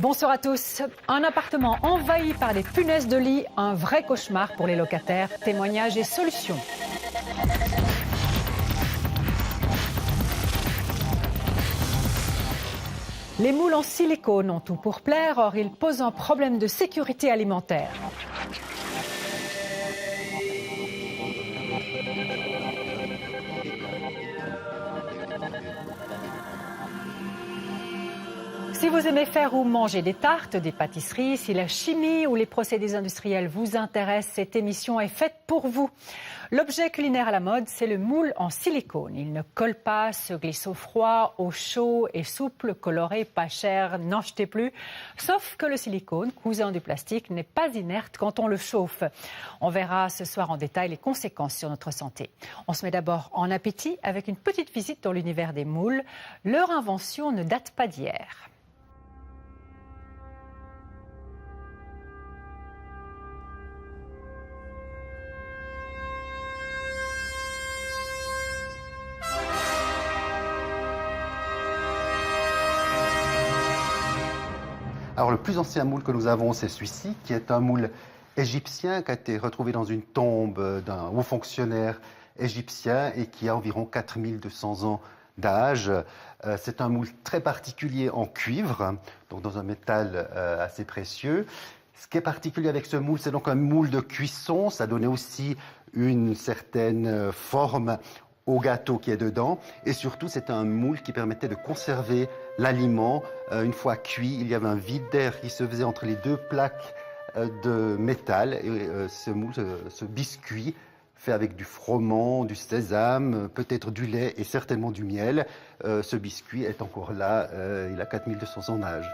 Bonsoir à tous. Un appartement envahi par les punaises de lit, un vrai cauchemar pour les locataires. Témoignages et solutions. Les moules en silicone ont tout pour plaire, or ils posent un problème de sécurité alimentaire. Si vous aimez faire ou manger des tartes, des pâtisseries, si la chimie ou les procédés industriels vous intéressent, cette émission est faite pour vous. L'objet culinaire à la mode, c'est le moule en silicone. Il ne colle pas, se glisse au froid, au chaud, est souple, coloré, pas cher, n'en jetez plus. Sauf que le silicone, cousin du plastique, n'est pas inerte quand on le chauffe. On verra ce soir en détail les conséquences sur notre santé. On se met d'abord en appétit avec une petite visite dans l'univers des moules. Leur invention ne date pas d'hier. Alors le plus ancien moule que nous avons, c'est celui-ci, qui est un moule égyptien qui a été retrouvé dans une tombe d'un haut fonctionnaire égyptien et qui a environ 4200 ans d'âge. C'est un moule très particulier en cuivre, donc dans un métal assez précieux. Ce qui est particulier avec ce moule, c'est donc un moule de cuisson. Ça donnait aussi une certaine forme au gâteau qui est dedans. Et surtout, c'est un moule qui permettait de conserver l'aliment. Une fois cuit, il y avait un vide d'air qui se faisait entre les deux plaques de métal. Et ce moule, ce biscuit, fait avec du froment, du sésame, peut-être du lait et certainement du miel. Ce biscuit est encore là, il a 4200 ans d'âge.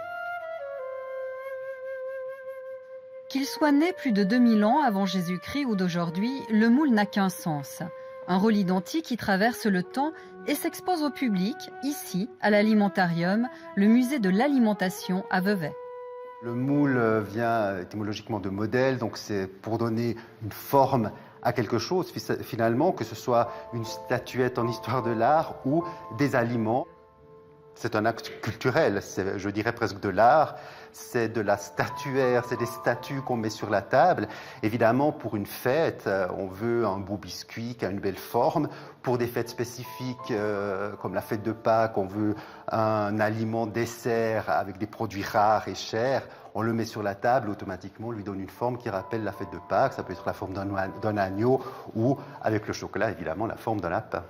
Qu'il soit né plus de 2000 ans avant Jésus-Christ ou d'aujourd'hui, le moule n'a qu'un sens. Un rôle identique qui traverse le temps et s'expose au public, ici, à l'Alimentarium, le musée de l'alimentation à Vevey. Le moule vient étymologiquement de modèle, donc c'est pour donner une forme à quelque chose, finalement, que ce soit une statuette en histoire de l'art ou des aliments. C'est un acte culturel, c'est, je dirais presque de l'art, c'est de la statuaire, c'est des statues qu'on met sur la table. Évidemment, pour une fête, on veut un beau biscuit qui a une belle forme. Pour des fêtes spécifiques, comme la fête de Pâques, on veut un aliment dessert avec des produits rares et chers. On le met sur la table, automatiquement, on lui donne une forme qui rappelle la fête de Pâques. Ça peut être la forme d'un agneau ou, avec le chocolat, évidemment, la forme d'un lapin.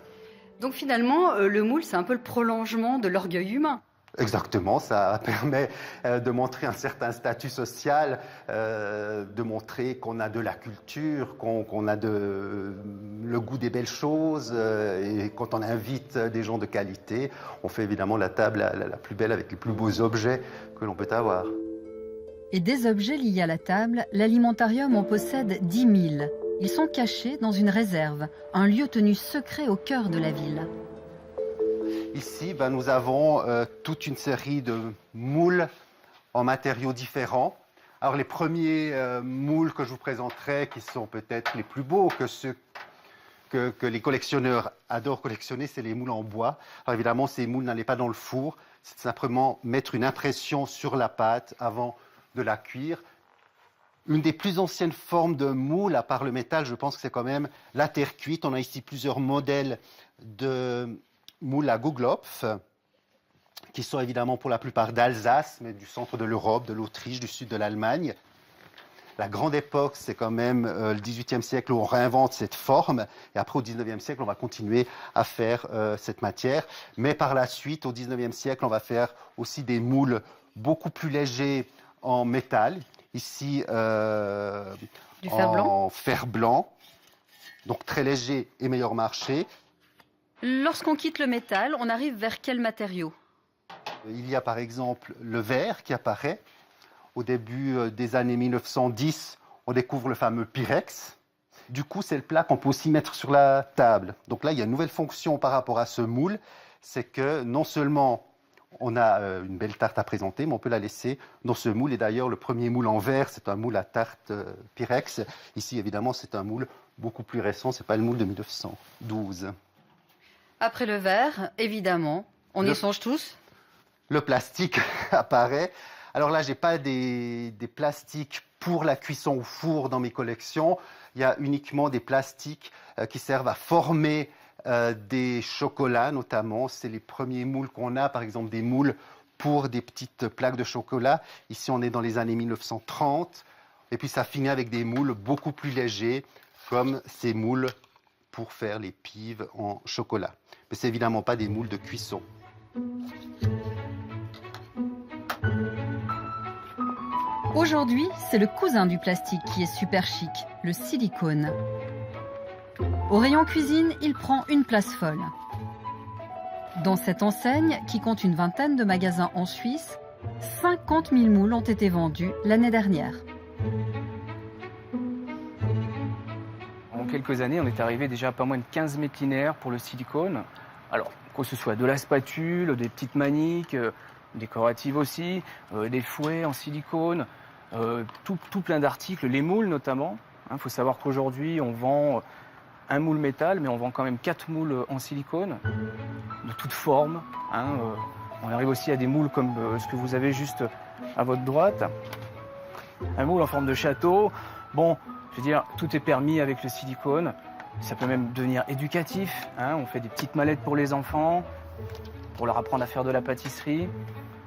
Donc finalement, le moule, c'est un peu le prolongement de l'orgueil humain. Exactement, ça permet de montrer un certain statut social, de montrer qu'on a de la culture, qu'on a le goût des belles choses. Et quand on invite des gens de qualité, on fait évidemment la table la plus belle avec les plus beaux objets que l'on peut avoir. Et des objets liés à la table, l'Alimentarium en possède 10 000. Ils sont cachés dans une réserve, un lieu tenu secret au cœur de la ville. Ici, nous avons toute une série de moules en matériaux différents. Alors les premiers moules que je vous présenterai, qui sont peut-être les plus beaux, que ceux que les collectionneurs adorent collectionner, c'est les moules en bois. Alors évidemment, ces moules n'allaient pas dans le four, c'est simplement mettre une impression sur la pâte avant de la cuire. Une des plus anciennes formes de moule, à part le métal, je pense que c'est quand même la terre cuite. On a ici plusieurs modèles de moules à Guglopf, qui sont évidemment pour la plupart d'Alsace, mais du centre de l'Europe, de l'Autriche, du sud de l'Allemagne. La grande époque, c'est quand même le XVIIIe siècle où on réinvente cette forme. Et après, au XIXe siècle, on va continuer à faire cette matière. Mais par la suite, au XIXe siècle, on va faire aussi des moules beaucoup plus légers en métal. Ici, du fer blanc. En fer blanc, donc très léger et meilleur marché. Lorsqu'on quitte le métal, on arrive vers quel matériau? Il y a par exemple le verre qui apparaît. Au début des années 1910, on découvre le fameux Pyrex. Du coup, c'est le plat qu'on peut aussi mettre sur la table. Donc là, il y a une nouvelle fonction par rapport à ce moule, c'est que non seulement on a une belle tarte à présenter, mais on peut la laisser dans ce moule. Et d'ailleurs, le premier moule en verre, c'est un moule à tarte Pyrex. Ici, évidemment, c'est un moule beaucoup plus récent. Ce n'est pas le moule de 1912. Après le verre, évidemment, on y songe tous. Le plastique apparaît. Alors là, je n'ai pas des plastiques pour la cuisson au four dans mes collections. Il y a uniquement des plastiques qui servent à former des chocolats notamment. C'est les premiers moules qu'on a, par exemple des moules pour des petites plaques de chocolat. Ici, on est dans les années 1930. Et puis, ça finit avec des moules beaucoup plus légers, comme ces moules pour faire les pives en chocolat. Mais ce n'est évidemment pas des moules de cuisson. Aujourd'hui, c'est le cousin du plastique qui est super chic, le silicone. Au rayon cuisine, il prend une place folle. Dans cette enseigne, qui compte une vingtaine de magasins en Suisse, 50 000 moules ont été vendus l'année dernière. En quelques années, on est arrivé déjà à pas moins de 15 mètres linéaires pour le silicone. Alors, que ce soit de la spatule, des petites maniques, décoratives aussi, des fouets en silicone, tout plein d'articles, les moules notamment. Il faut savoir qu'aujourd'hui, on vend un moule métal, mais on vend quand même 4 moules en silicone, de toutes formes. On arrive aussi à des moules comme ce que vous avez juste à votre droite. Un moule en forme de château. Bon, je veux dire, tout est permis avec le silicone. Ça peut même devenir éducatif. On fait des petites mallettes pour les enfants, pour leur apprendre à faire de la pâtisserie.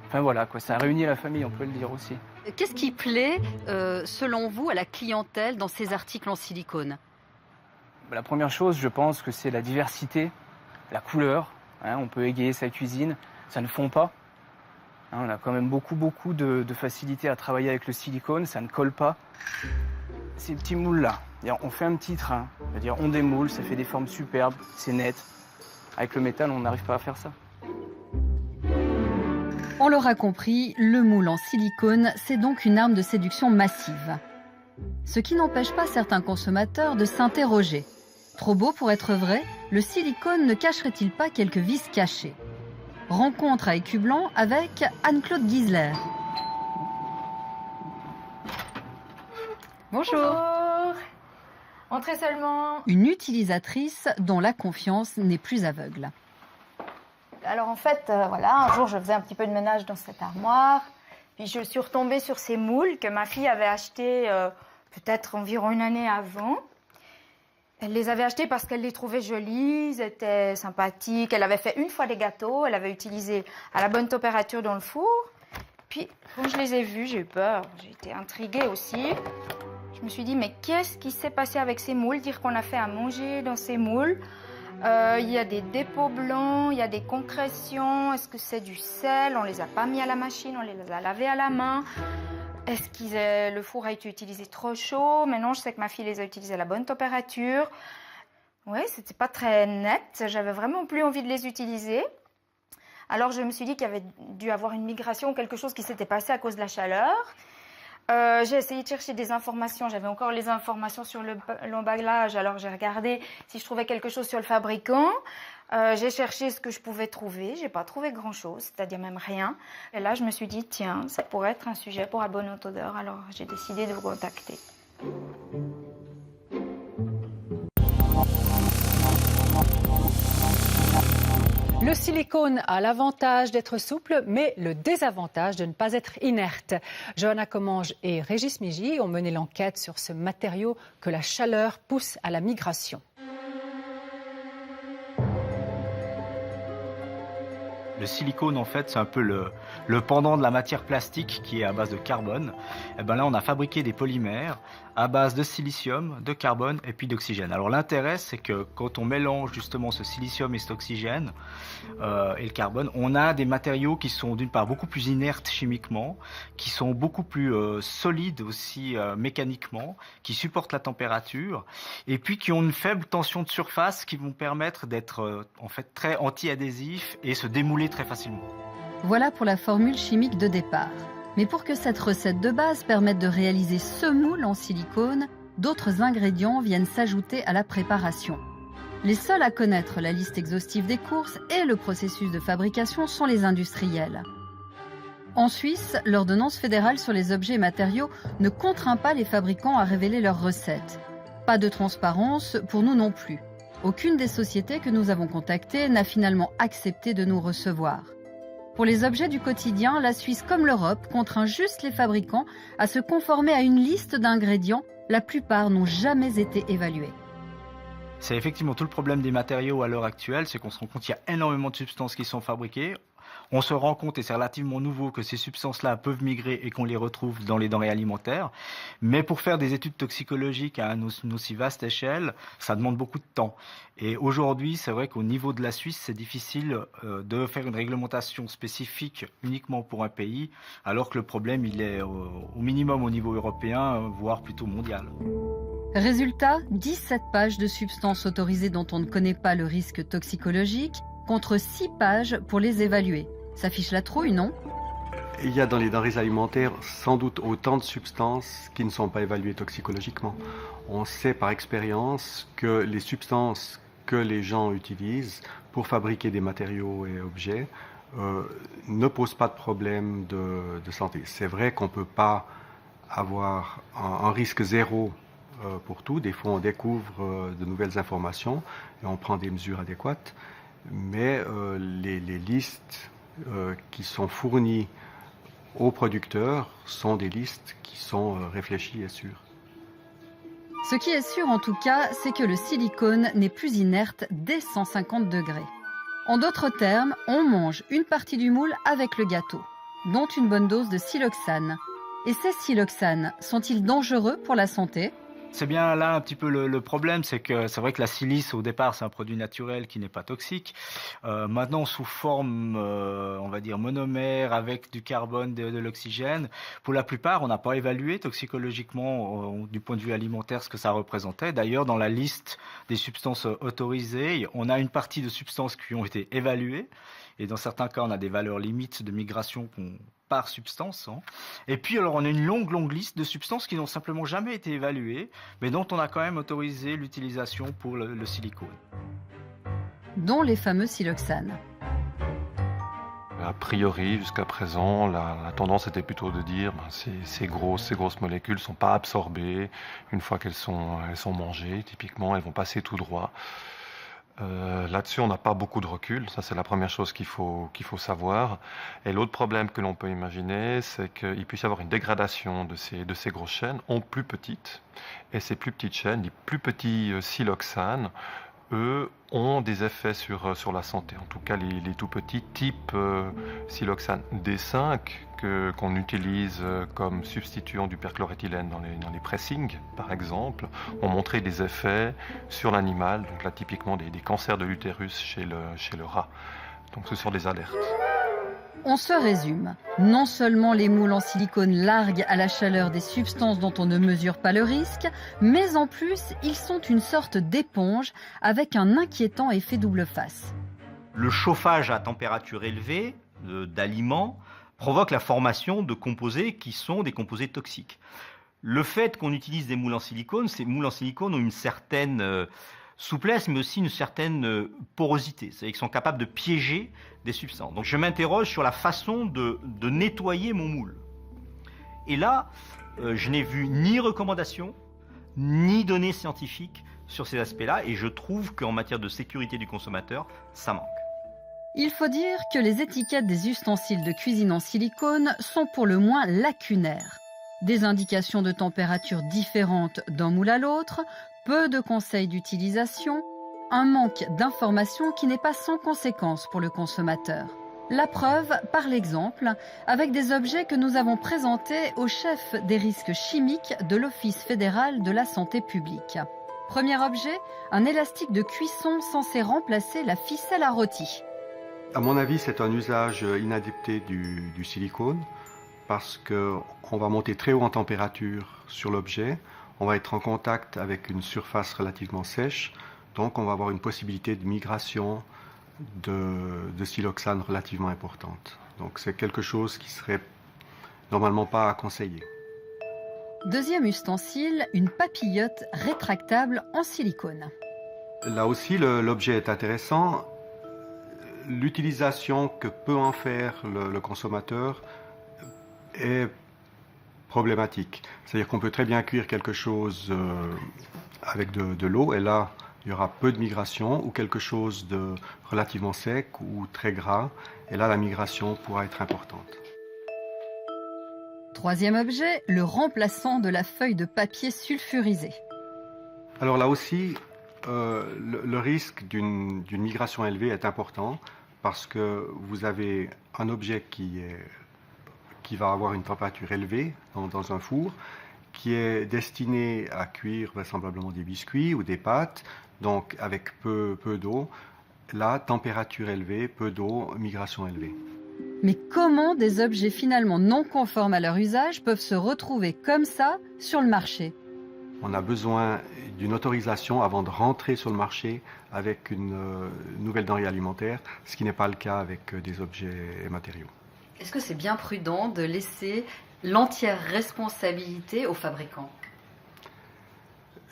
Enfin voilà, quoi, ça réunit la famille, on peut le dire aussi. Qu'est-ce qui plaît, selon vous, à la clientèle dans ces articles en silicone ? La première chose, je pense que c'est la diversité, la couleur. On peut égayer sa cuisine, ça ne fond pas. On a quand même beaucoup de facilité à travailler avec le silicone, ça ne colle pas. Ces petits moules-là, on fait un petit train, c'est-à-dire on démoule, ça fait des formes superbes, c'est net. Avec le métal, on n'arrive pas à faire ça. On l'aura compris, le moule en silicone, c'est donc une arme de séduction massive. Ce qui n'empêche pas certains consommateurs de s'interroger. Trop beau pour être vrai, le silicone ne cacherait-il pas quelques vices cachés ? Rencontre à Écu Blanc avec Anne-Claude Giesler. Bonjour. Entrez seulement. Une utilisatrice dont la confiance n'est plus aveugle. Alors en fait, voilà, un jour je faisais un petit peu de ménage dans cette armoire, puis je suis retombée sur ces moules que ma fille avait achetées peut-être environ une année avant. Elle les avait achetées parce qu'elle les trouvait jolies, elles étaient sympathiques. Elle avait fait une fois des gâteaux, elle avait utilisé à la bonne température dans le four. Puis quand je les ai vus, j'ai eu peur, j'ai été intriguée aussi. Je me suis dit, mais qu'est-ce qui s'est passé avec ces moules? Dire qu'on a fait à manger dans ces moules. Il y a des dépôts blancs, il y a des concrétions. Est-ce que c'est du sel? On les a pas mis à la machine, on les a lavés à la main. Est-ce que le four a été utilisé trop chaud? Maintenant, je sais que ma fille les a utilisés à la bonne température. Oui, c'était pas très net. J'avais vraiment plus envie de les utiliser. Alors, je me suis dit qu'il y avait dû avoir une migration, quelque chose qui s'était passé à cause de la chaleur. J'ai essayé de chercher des informations. J'avais encore les informations sur l'emballage. Alors, j'ai regardé si je trouvais quelque chose sur le fabricant. J'ai cherché ce que je pouvais trouver. J'ai pas trouvé grand-chose, c'est-à-dire même rien. Et là, je me suis dit, tiens, ça pourrait être un sujet pour Abonne Odeur. Alors, j'ai décidé de vous contacter. Le silicone a l'avantage d'être souple, mais le désavantage de ne pas être inerte. Johanna Commange et Régis Migy ont mené l'enquête sur ce matériau que la chaleur pousse à la migration. Le silicone, en fait, c'est un peu le pendant de la matière plastique qui est à base de carbone. Et ben là, on a fabriqué des polymères à base de silicium, de carbone et puis d'oxygène. Alors l'intérêt, c'est que quand on mélange justement ce silicium et cet oxygène et le carbone, on a des matériaux qui sont d'une part beaucoup plus inertes chimiquement, qui sont beaucoup plus solides aussi mécaniquement, qui supportent la température et puis qui ont une faible tension de surface qui vont permettre d'être en fait très anti-adhésifs et se démouler très facilement. Voilà pour la formule chimique de départ. Mais pour que cette recette de base permette de réaliser ce moule en silicone, d'autres ingrédients viennent s'ajouter à la préparation. Les seuls à connaître la liste exhaustive des courses et le processus de fabrication sont les industriels. En Suisse, l'ordonnance fédérale sur les objets et matériaux ne contraint pas les fabricants à révéler leurs recettes. Pas de transparence pour nous non plus. Aucune des sociétés que nous avons contactées n'a finalement accepté de nous recevoir. Pour les objets du quotidien, la Suisse comme l'Europe contraint juste les fabricants à se conformer à une liste d'ingrédients. La plupart n'ont jamais été évalués. C'est effectivement tout le problème des matériaux à l'heure actuelle, c'est qu'on se rend compte qu'il y a énormément de substances qui sont fabriquées. On se rend compte, et c'est relativement nouveau, que ces substances-là peuvent migrer et qu'on les retrouve dans les denrées alimentaires. Mais pour faire des études toxicologiques à une aussi vaste échelle, ça demande beaucoup de temps. Et aujourd'hui, c'est vrai qu'au niveau de la Suisse, c'est difficile de faire une réglementation spécifique uniquement pour un pays, alors que le problème, il est au minimum au niveau européen, voire plutôt mondial. Résultat, 17 pages de substances autorisées dont on ne connaît pas le risque toxicologique, contre 6 pages pour les évaluer. Ça fiche la trouille, non ? Il y a dans les denrées alimentaires sans doute autant de substances qui ne sont pas évaluées toxicologiquement. On sait par expérience que les substances que les gens utilisent pour fabriquer des matériaux et objets ne posent pas de problème de santé. C'est vrai qu'on ne peut pas avoir un risque zéro pour tout. Des fois, on découvre de nouvelles informations et on prend des mesures adéquates. Mais les listes qui sont fournies aux producteurs sont des listes qui sont réfléchies et sûres. Ce qui est sûr en tout cas, c'est que le silicone n'est plus inerte dès 150 degrés. En d'autres termes, on mange une partie du moule avec le gâteau, dont une bonne dose de siloxane. Et ces siloxanes sont-ils dangereux pour la santé ? C'est bien là un petit peu le problème, c'est que c'est vrai que la silice au départ c'est un produit naturel qui n'est pas toxique. Maintenant sous forme, on va dire monomère avec du carbone, de l'oxygène, pour la plupart on n'a pas évalué toxicologiquement du point de vue alimentaire ce que ça représentait. D'ailleurs dans la liste des substances autorisées, on a une partie de substances qui ont été évaluées et dans certains cas on a des valeurs limites de migration par substance. Et puis alors on a une longue liste de substances qui n'ont simplement jamais été évaluées, mais dont on a quand même autorisé l'utilisation pour le silicone. Dont les fameux siloxanes. A priori, jusqu'à présent, la tendance était plutôt de dire ces grosses molécules ne sont pas absorbées une fois qu'elles sont mangées. Typiquement, elles vont passer tout droit. Là-dessus, on n'a pas beaucoup de recul. Ça, c'est la première chose qu'il faut savoir. Et l'autre problème que l'on peut imaginer, c'est qu'il puisse y avoir une dégradation de ces grosses chaînes en plus petites. Et ces plus petites chaînes, les plus petits siloxanes, eux, ont des effets sur la santé. En tout cas, les tout petits type siloxane D5 qu'on utilise comme substituant du perchloréthylène dans les pressings, par exemple, ont montré des effets sur l'animal. Donc là, typiquement, des cancers de l'utérus chez le rat. Donc ce sont des alertes. On se résume. Non seulement les moules en silicone larguent à la chaleur des substances dont on ne mesure pas le risque, mais en plus, ils sont une sorte d'éponge avec un inquiétant effet double face. Le chauffage à température élevée d'aliments provoque la formation de composés qui sont des composés toxiques. Le fait qu'on utilise des moules en silicone, ces moules en silicone ont une certaine souplesse, mais aussi une certaine porosité. C'est-à-dire qu'ils sont capables de piéger des substances. Donc je m'interroge sur la façon de nettoyer mon moule. Et là, je n'ai vu ni recommandation, ni données scientifiques sur ces aspects-là, et je trouve qu'en matière de sécurité du consommateur, ça manque. Il faut dire que les étiquettes des ustensiles de cuisine en silicone sont pour le moins lacunaires. Des indications de température différentes d'un moule à l'autre, peu de conseils d'utilisation, un manque d'informations qui n'est pas sans conséquence pour le consommateur. La preuve par l'exemple, avec des objets que nous avons présentés au chef des risques chimiques de l'Office fédéral de la santé publique. Premier objet, un élastique de cuisson censé remplacer la ficelle à rôti. À mon avis, c'est un usage inadapté du silicone parce qu'on va monter très haut en température sur l'objet, on va être en contact avec une surface relativement sèche, donc on va avoir une possibilité de migration de siloxane relativement importante. Donc c'est quelque chose qui serait normalement pas à conseiller. Deuxième ustensile, une papillote rétractable en silicone. Là aussi, l'objet est intéressant. L'utilisation que peut en faire le consommateur est problématique. C'est-à-dire qu'on peut très bien cuire quelque chose avec de l'eau, et là, il y aura peu de migration, ou quelque chose de relativement sec ou très gras, Et là, la migration pourra être importante. Troisième objet, le remplaçant de la feuille de papier sulfurisée. Alors là aussi, le risque d'une migration élevée est important parce que vous avez un objet qui va avoir une température élevée dans un four, qui est destiné à cuire vraisemblablement des biscuits ou des pâtes, donc avec peu d'eau. Là, température élevée, peu d'eau, migration élevée. Mais comment des objets finalement non conformes à leur usage peuvent se retrouver comme ça sur le marché ? On a besoin d'une autorisation avant de rentrer sur le marché avec une nouvelle denrée alimentaire, ce qui n'est pas le cas avec des objets et matériaux. Est-ce que c'est bien prudent de laisser l'entière responsabilité aux fabricants ?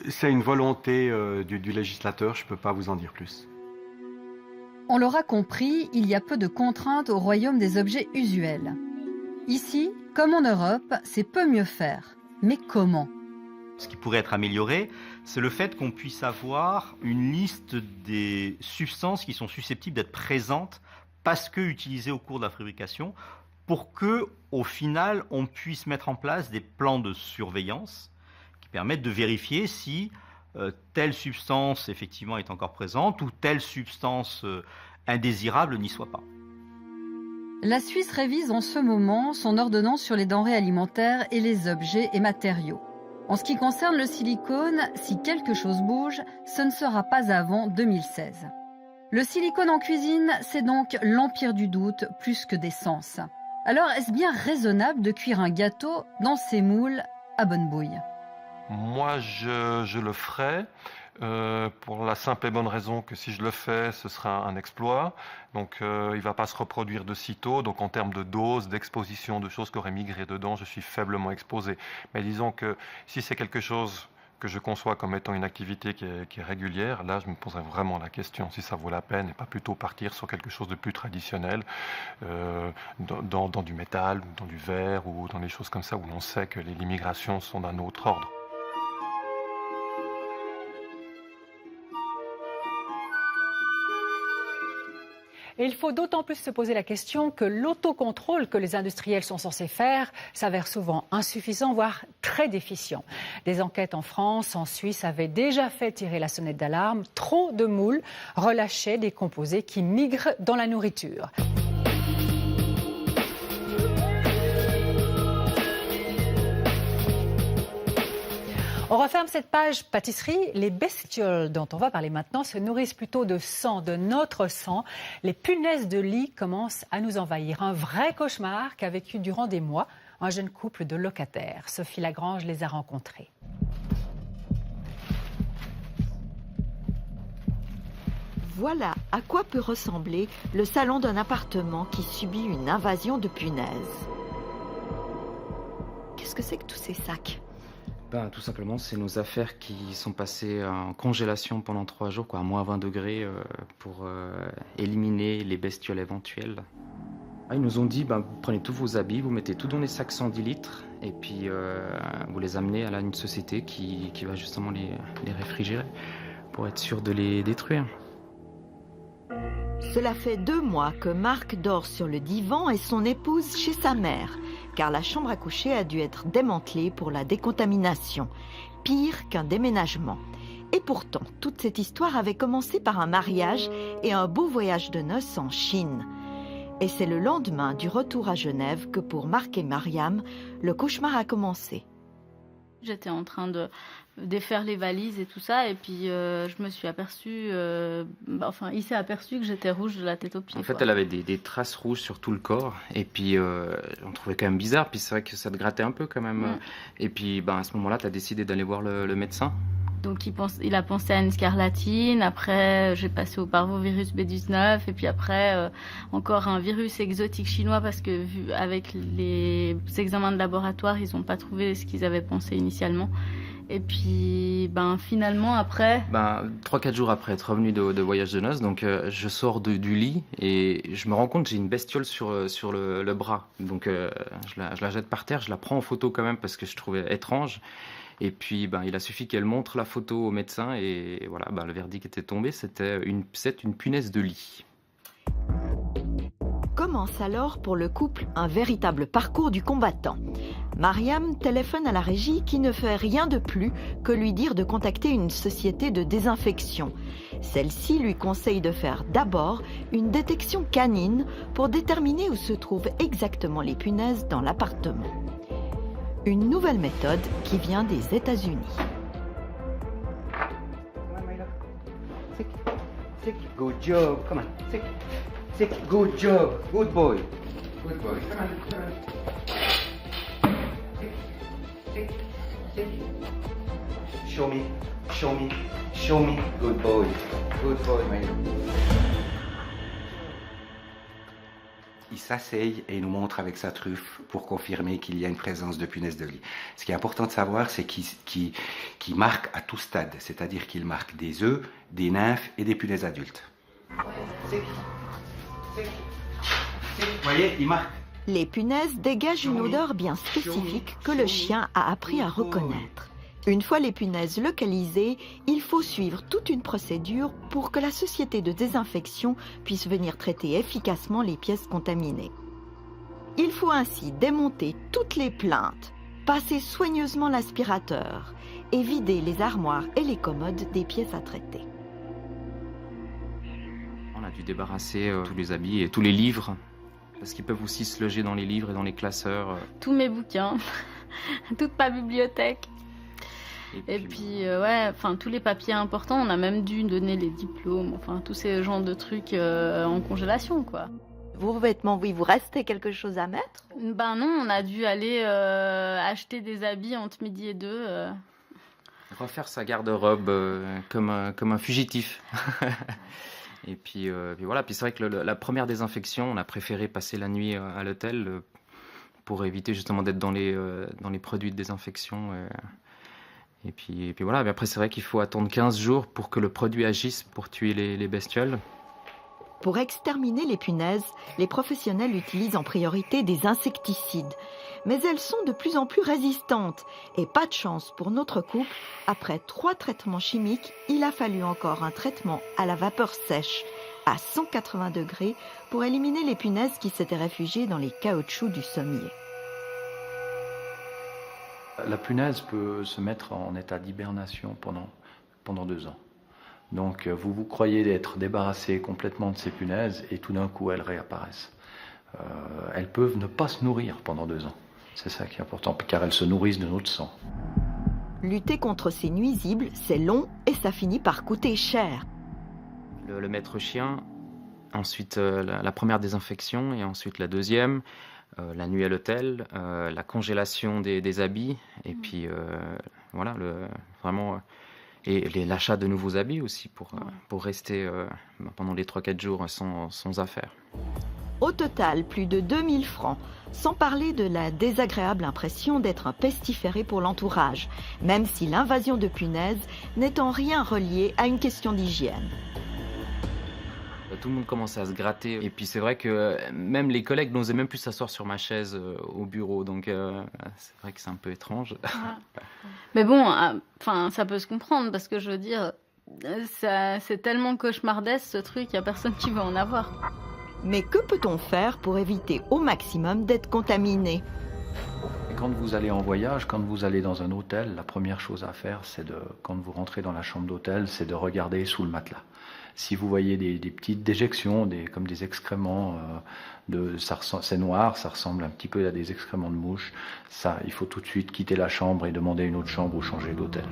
C'est une volonté du législateur, je ne peux pas vous en dire plus. On l'aura compris, il y a peu de contraintes au royaume des objets usuels. Ici, comme en Europe, c'est peu mieux faire. Mais comment ? Ce qui pourrait être amélioré, c'est le fait qu'on puisse avoir une liste des substances qui sont susceptibles d'être présentes parce que utilisées au cours de la fabrication, pour que, au final, on puisse mettre en place des plans de surveillance qui permettent de vérifier si telle substance effectivement est encore présente ou telle substance indésirable n'y soit pas. La Suisse révise en ce moment son ordonnance sur les denrées alimentaires et les objets et matériaux. En ce qui concerne le silicone, si quelque chose bouge, ce ne sera pas avant 2016. Le silicone en cuisine, c'est donc l'empire du doute plus que des sens. Alors, est-ce bien raisonnable de cuire un gâteau dans ces moules à bonne bouille ? Moi, je le ferai pour la simple et bonne raison que si je le fais, ce sera un exploit. Donc, il ne va pas se reproduire de sitôt. Donc, en termes de dose, d'exposition, de choses qui auraient migré dedans, je suis faiblement exposé. Mais disons que si c'est quelque chose que je conçois comme étant une activité qui est régulière, là, je me poserais vraiment la question si ça vaut la peine et pas plutôt partir sur quelque chose de plus traditionnel, dans du métal, ou dans du verre, ou dans des choses comme ça, où l'on sait que les migrations sont d'un autre ordre. Et il faut d'autant plus se poser la question que l'autocontrôle que les industriels sont censés faire s'avère souvent insuffisant, voire très déficient. Des enquêtes en France, en Suisse avaient déjà fait tirer la sonnette d'alarme. Trop de moules relâchaient des composés qui migrent dans la nourriture. On referme cette page pâtisserie. Les bestioles dont on va parler maintenant se nourrissent plutôt de sang, de notre sang. Les punaises de lit commencent à nous envahir. Un vrai cauchemar qu'a vécu durant des mois un jeune couple de locataires. Sophie Lagrange les a rencontrés. Voilà à quoi peut ressembler le salon d'un appartement qui subit une invasion de punaises. Qu'est-ce que c'est que tous ces sacs ? Tout simplement, c'est nos affaires qui sont passées en congélation pendant 3 jours, à moins 20 degrés, pour éliminer les bestioles éventuelles. Ils nous ont dit, vous prenez tous vos habits, vous mettez tout dans les sacs 110 litres, et puis vous les amenez à une société qui va justement les réfrigérer, pour être sûr de les détruire. Cela fait 2 mois que Marc dort sur le divan et son épouse chez sa mère, car la chambre à coucher a dû être démantelée pour la décontamination. Pire qu'un déménagement. Et pourtant, toute cette histoire avait commencé par un mariage et un beau voyage de noces en Chine. Et c'est le lendemain du retour à Genève que pour Marc et Mariam, le cauchemar a commencé. J'étais en train de défaire les valises et tout ça, et puis je me suis aperçue, il s'est aperçu que j'étais rouge de la tête aux pieds. En fait, elle avait des traces rouges sur tout le corps, et puis on trouvait quand même bizarre, puis c'est vrai que ça te grattait un peu quand même. Et puis à ce moment-là, tu as décidé d'aller voir le médecin. Donc il a pensé à une scarlatine, après j'ai passé au parvovirus B19, et puis après encore un virus exotique chinois, parce que vu avec les examens de laboratoire, ils n'ont pas trouvé ce qu'ils avaient pensé initialement. Et puis finalement après... 3-4 jours après être revenu de voyage de noces, donc je sors du lit et je me rends compte que j'ai une bestiole sur le bras. Donc je la jette par terre, je la prends en photo quand même parce que je trouvais étrange. Et puis, il a suffi qu'elle montre la photo au médecin et voilà, le verdict était tombé. C'était une punaise de lit. Comme commence alors pour le couple un véritable parcours du combattant. Mariam téléphone à la régie qui ne fait rien de plus que lui dire de contacter une société de désinfection. Celle-ci lui conseille de faire d'abord une détection canine pour déterminer où se trouvent exactement les punaises dans l'appartement. Une nouvelle méthode qui vient des États-Unis. Good job. Come on. Sick. Sick. Good job. Good boy. Good boy. Come on. Come on. Sick. Sick. Sick. Show me. Show me. Show me. Good boy. Good boy, my love. Il s'asseye et il nous montre avec sa truffe pour confirmer qu'il y a une présence de punaises de lit. Ce qui est important de savoir, c'est qu'il marque à tout stade, c'est-à-dire qu'il marque des œufs, des nymphes et des punaises adultes. Vous voyez, il marque. Les punaises dégagent une odeur bien spécifique que le chien a appris à reconnaître. Une fois les punaises localisées, il faut suivre toute une procédure pour que la société de désinfection puisse venir traiter efficacement les pièces contaminées. Il faut ainsi démonter toutes les plinthes, passer soigneusement l'aspirateur et vider les armoires et les commodes des pièces à traiter. On a dû débarrasser tous les habits et tous les livres, parce qu'ils peuvent aussi se loger dans les livres et dans les classeurs. Tous mes bouquins, toute ma bibliothèque. Et puis tous les papiers importants, on a même dû donner les diplômes, enfin tous ces genres de trucs en congélation, quoi. Vos vêtements, oui, vous restez quelque chose à mettre? Ben non, on a dû aller acheter des habits entre midi et 2. Refaire sa garde-robe comme un fugitif. Et puis voilà, puis c'est vrai que la première désinfection, on a préféré passer la nuit à l'hôtel pour éviter justement d'être dans les produits de désinfection. Et puis voilà, mais après c'est vrai qu'il faut attendre 15 jours pour que le produit agisse pour tuer les bestioles. Pour exterminer les punaises, les professionnels utilisent en priorité des insecticides. Mais elles sont de plus en plus résistantes. Et pas de chance pour notre couple, après 3 traitements chimiques, il a fallu encore un traitement à la vapeur sèche, à 180 degrés, pour éliminer les punaises qui s'étaient réfugiées dans les caoutchoucs du sommier. La punaise peut se mettre en état d'hibernation pendant 2 ans. Donc vous croyez être débarrassé complètement de ces punaises et tout d'un coup elles réapparaissent. Elles peuvent ne pas se nourrir pendant 2 ans. C'est ça qui est important, car elles se nourrissent de notre sang. Lutter contre ces nuisibles, c'est long et ça finit par coûter cher. Le maître chien, ensuite la première désinfection et ensuite la deuxième. La nuit à l'hôtel, la congélation des habits, et puis voilà, et l'achat de nouveaux habits aussi pour rester pendant les 3-4 jours sans affaires. Au total, plus de 2000 francs, sans parler de la désagréable impression d'être un pestiféré pour l'entourage, même si l'invasion de punaises n'est en rien reliée à une question d'hygiène. Tout le monde commençait à se gratter. Et puis c'est vrai que même les collègues n'osaient même plus s'asseoir sur ma chaise au bureau. Donc c'est vrai que c'est un peu étrange. Mais bon, ça peut se comprendre parce que je veux dire, c'est tellement cauchemardesque ce truc, il n'y a personne qui veut en avoir. Mais que peut-on faire pour éviter au maximum d'être contaminé ? Et quand vous allez en voyage, quand vous allez dans un hôtel, la première chose à faire, quand vous rentrez dans la chambre d'hôtel, c'est de regarder sous le matelas. Si vous voyez des petites déjections, comme des excréments, c'est noir, ça ressemble un petit peu à des excréments de mouche, il faut tout de suite quitter la chambre et demander une autre chambre ou changer d'hôtel.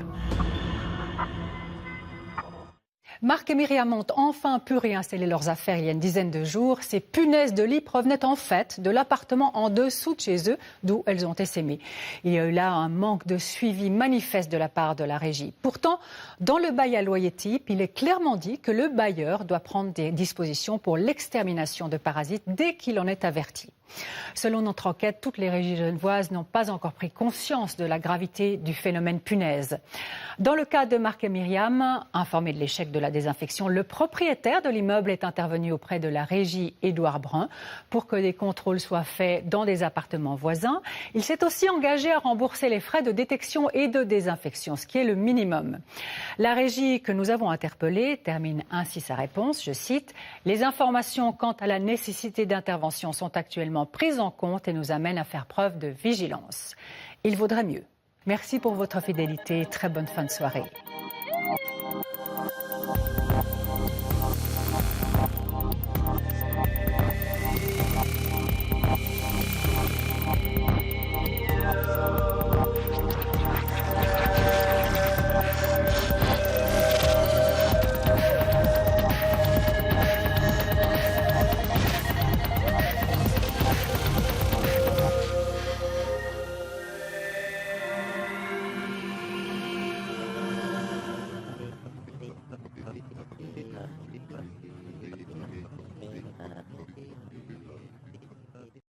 Marc et Myriam ont enfin pu réinstaller leurs affaires il y a une dizaine de jours. Ces punaises de lit provenaient en fait de l'appartement en dessous de chez eux, d'où elles ont essaimé. Il y a eu là un manque de suivi manifeste de la part de la régie. Pourtant, dans le bail à loyer type, il est clairement dit que le bailleur doit prendre des dispositions pour l'extermination de parasites dès qu'il en est averti. Selon notre enquête, toutes les régies genevoises n'ont pas encore pris conscience de la gravité du phénomène punaise. Dans le cas de Marc et Myriam, informés de l'échec de la la désinfection, le propriétaire de l'immeuble est intervenu auprès de la régie Édouard Brun pour que des contrôles soient faits dans des appartements voisins. Il s'est aussi engagé à rembourser les frais de détection et de désinfection, ce qui est le minimum. La régie que nous avons interpellée termine ainsi sa réponse, je cite, « Les informations quant à la nécessité d'intervention sont actuellement prises en compte et nous amènent à faire preuve de vigilance. Il vaudrait mieux. » Merci pour votre fidélité. Très bonne fin de soirée.